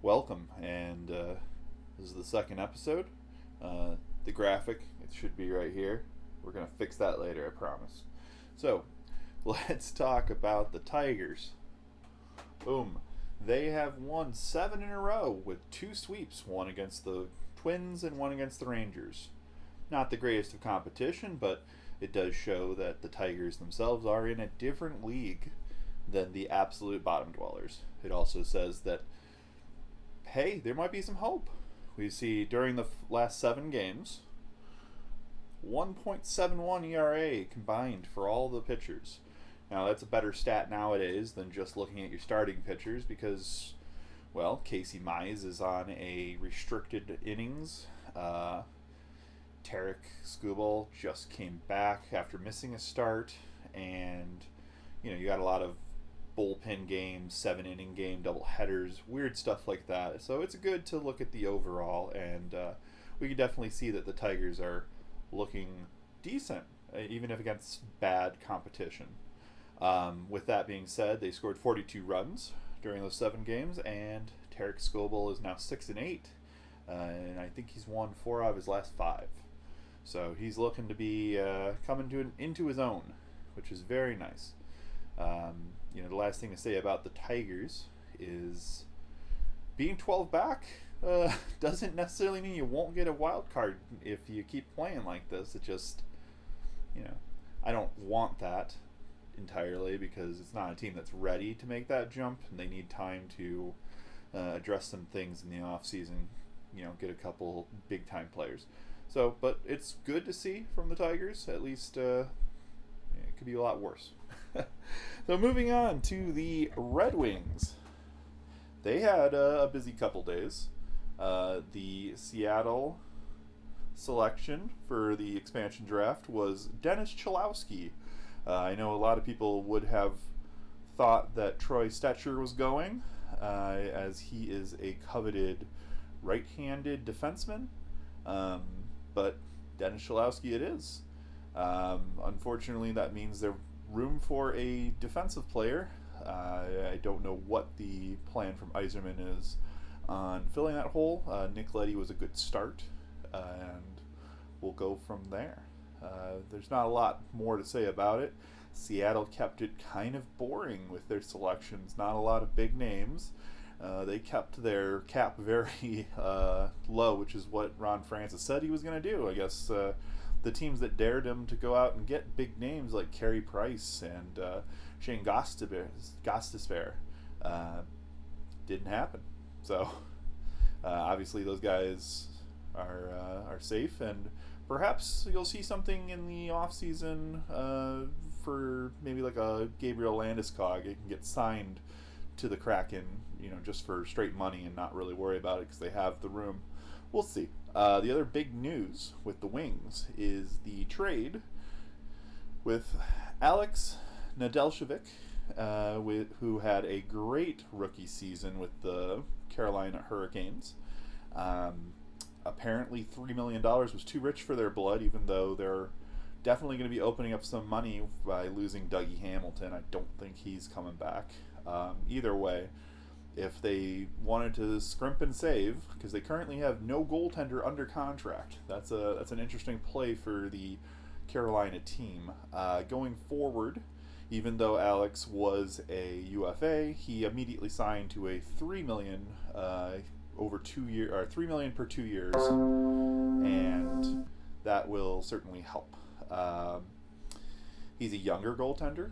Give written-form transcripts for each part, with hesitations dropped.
welcome. And this is the second episode. The graphic, it should be right here. We're going to fix that later, I promise. So, let's talk about the Tigers. Boom. They have won 7 in a row with 2 sweeps, one against the Twins and one against the Rangers. Not the greatest of competition, but it does show that the Tigers themselves are in a different league than the absolute bottom dwellers. It also says that, hey, there might be some hope. We see during the last 7 games, 1.71 ERA combined for all the pitchers. Now, that's a better stat nowadays than just looking at your starting pitchers because, well, Casey Mize is on a restricted innings. Tarek Skubal just came back after missing a start, and you got a lot of bullpen games, 7-inning game, double headers, weird stuff like that. So it's good to look at the overall, and we can definitely see that the Tigers are looking decent, even if against bad competition. With that being said, they scored 42 runs during those 7 games, and Tarek Skubal is now 6-8, and I think he's won 4 out of his last 5. So he's looking to be coming into his own, which is very nice. The last thing to say about the Tigers is being 12 back doesn't necessarily mean you won't get a wild card if you keep playing like this. It just, I don't want that entirely because it's not a team that's ready to make that jump, and they need time to address some things in the off season. Get a couple big time players. So, but it's good to see from the Tigers. At least it could be a lot worse. So moving on to the Red Wings. They had a busy couple days. The Seattle selection for the expansion draft was Dennis Cholowski. I know a lot of people would have thought that Troy Stetcher was going, as he is a coveted right-handed defenseman. But Dennis Cholowski it is. Unfortunately, that means there's room for a defensive player. I don't know what the plan from Yzerman is on filling that hole. Nick Leddy was a good start, and we'll go from there. There's not a lot more to say about it. Seattle kept it kind of boring with their selections. Not a lot of big names. They kept their cap very low, which is what Ron Francis said he was going to do. I guess the teams that dared him to go out and get big names like Carey Price and Shane Gostisbehere didn't happen. So obviously those guys are safe, and perhaps you'll see something in the offseason for maybe like a Gabriel Landeskog. It can get signed to the Kraken, just for straight money and not really worry about it because they have the room. We'll see. The other big news with the Wings is the trade with Alex Nedeljkovic, who had a great rookie season with the Carolina Hurricanes. Apparently $3 million was too rich for their blood, even though they're definitely going to be opening up some money by losing Dougie Hamilton. I don't think he's coming back. Either way, if they wanted to scrimp and save, because they currently have no goaltender under contract, that's an interesting play for the Carolina team. Going forward, even though Alex was a UFA, he immediately signed to a $3 million over 2 years, or $3 million per 2 years, and that will certainly help. He's a younger goaltender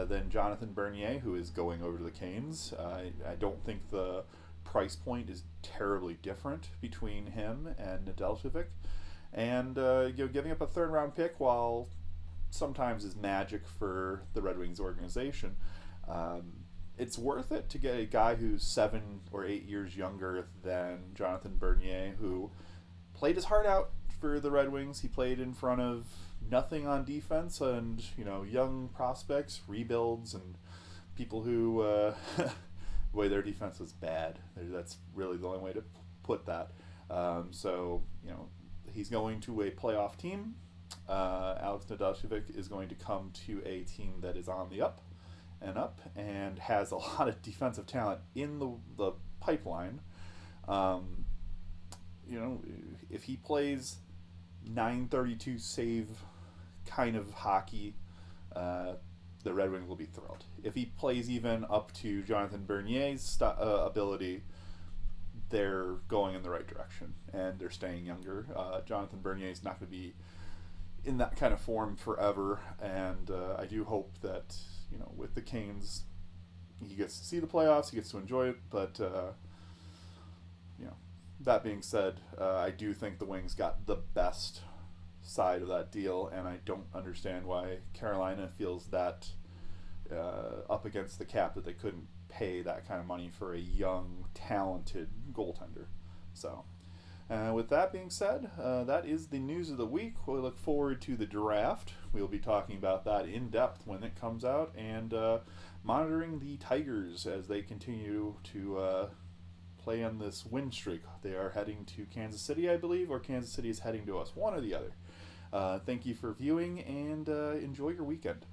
than Jonathan Bernier, who is going over to the Canes. I don't think the price point is terribly different between him and Nedeljkovic. And giving up a third-round pick, while sometimes is magic for the Red Wings organization, it's worth it to get a guy who's 7 or 8 years younger than Jonathan Bernier, who played his heart out for the Red Wings. He played in front of nothing on defense and young prospects, rebuilds, and people who boy, their defense was bad. That's really the only way to put that. So he's going to a playoff team. Alex Nedeljkovic is going to come to a team that is on the up, and up, and has a lot of defensive talent in the pipeline. Um, if he plays 932 save kind of hockey, uh, the Red Wings will be thrilled. If he plays even up to Jonathan Bernier's ability, they're going in the right direction and they're staying younger. Jonathan Bernier is not going to be in that kind of form forever, and I do hope that with the Canes, he gets to see the playoffs, he gets to enjoy it. But that being said, I do think the Wings got the best side of that deal, and I don't understand why Carolina feels that up against the cap that they couldn't pay that kind of money for a young, talented goaltender. So, with that being said, that is the news of the week. We look forward to the draft. We'll be talking about that in depth when it comes out, and monitoring the Tigers as they continue to play on this win streak. They are heading to Kansas City, I believe, or Kansas City is heading to us, one or the other. Thank you for viewing, and enjoy your weekend.